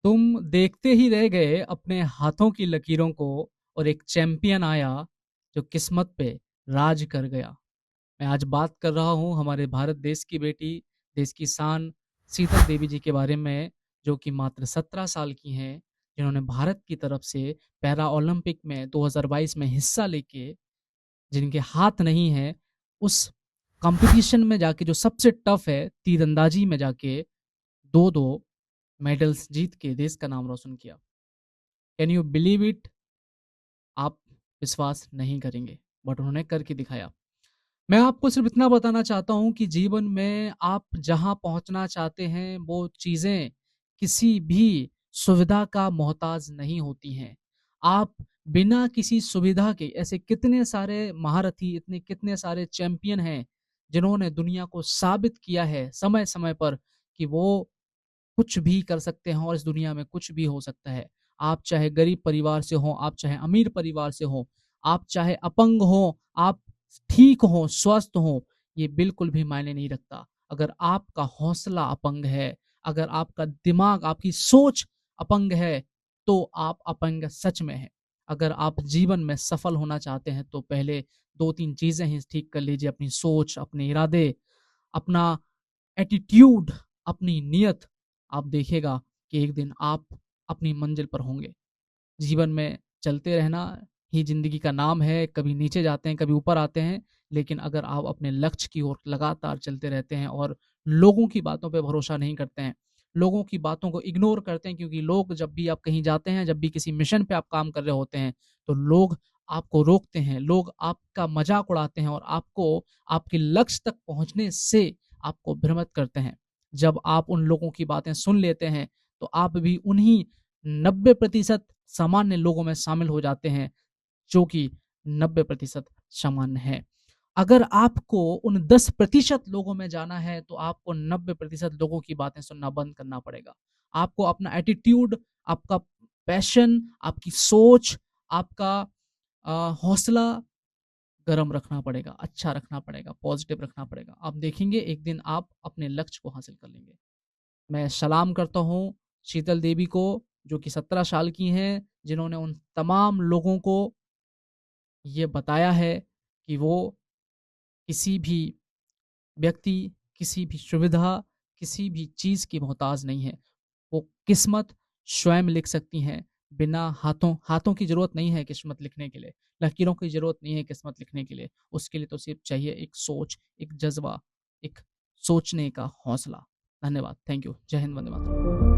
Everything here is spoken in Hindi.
तुम देखते ही रह गए अपने हाथों की लकीरों को, और एक चैंपियन आया जो किस्मत पे राज कर गया। मैं आज बात कर रहा हूँ हमारे भारत देश की बेटी, देश की शान शीतल देवी जी के बारे में, जो कि मात्र 17 साल की हैं, जिन्होंने भारत की तरफ से पैरा ओलंपिक में 2022 में हिस्सा लेके, जिनके हाथ नहीं है, उस कंपटीशन में जाके जो सबसे टफ है तीरंदाजी में जाके दो दो मेडल्स जीत के देश का नाम रोशन किया। Can you believe it? आप विश्वास नहीं करेंगे, बट उन्होंने करके दिखाया। मैं आपको सिर्फ इतना बताना चाहता हूं कि जीवन में आप जहां पहुंचना चाहते हैं वो चीजें किसी भी सुविधा का मोहताज नहीं होती हैं। आप बिना किसी सुविधा के, ऐसे कितने सारे महारथी, इतने कितने सारे चैंपियन हैं जिन्होंने दुनिया को साबित किया है समय समय पर कि वो कुछ भी कर सकते हैं और इस दुनिया में कुछ भी हो सकता है। आप चाहे गरीब परिवार से हो, आप चाहे अमीर परिवार से हो, आप चाहे अपंग हो, आप ठीक हो, स्वस्थ हो, ये बिल्कुल भी मायने नहीं रखता। अगर आपका हौसला अपंग है, अगर आपका दिमाग, आपकी सोच अपंग है, तो आप अपंग सच में है। अगर आप जीवन में सफल होना चाहते हैं तो पहले दो तीन चीजें ही ठीक कर लीजिए: अपनी सोच, अपने इरादे, अपना एटीट्यूड, अपनी नियत। आप देखिएगा कि एक दिन आप अपनी मंजिल पर होंगे। जीवन में चलते रहना ही जिंदगी का नाम है। कभी नीचे जाते हैं, कभी ऊपर आते हैं, लेकिन अगर आप अपने लक्ष्य की ओर लगातार चलते रहते हैं और लोगों की बातों पे भरोसा नहीं करते हैं, लोगों की बातों को इग्नोर करते हैं, क्योंकि लोग जब भी आप कहीं जाते हैं, जब भी किसी मिशन पे आप काम कर रहे होते हैं, तो लोग आपको रोकते हैं, लोग आपका मजाक उड़ाते हैं और आपको आपके लक्ष्य तक पहुंचने से आपको भ्रमित करते हैं। जब आप उन लोगों की बातें सुन लेते हैं तो आप भी उन्हीं 90% सामान्य लोगों में शामिल हो जाते हैं, जो कि 90% सामान्य है। अगर आपको उन 10% लोगों में जाना है तो आपको 90% लोगों की बातें सुनना बंद करना पड़ेगा। आपको अपना एटीट्यूड, आपका पैशन, आपकी सोच, आपका हौसला गर्म रखना पड़ेगा, अच्छा रखना पड़ेगा, पॉजिटिव रखना पड़ेगा। आप देखेंगे एक दिन आप अपने लक्ष्य को हासिल कर लेंगे। मैं सलाम करता हूँ शीतल देवी को, जो कि 17 साल की हैं, जिन्होंने उन तमाम लोगों को ये बताया है कि वो किसी भी व्यक्ति, किसी भी सुविधा, किसी भी चीज़ की मोहताज नहीं है। वो किस्मत स्वयं लिख सकती हैं। बिना हाथों हाथों की ज़रूरत नहीं है किस्मत लिखने के लिए, लकीरों की ज़रूरत नहीं है किस्मत लिखने के लिए। उसके लिए तो सिर्फ चाहिए एक सोच, एक जज़्बा, एक सोचने का हौसला। धन्यवाद। Thank you. जय हिंद, वंदे मातरम।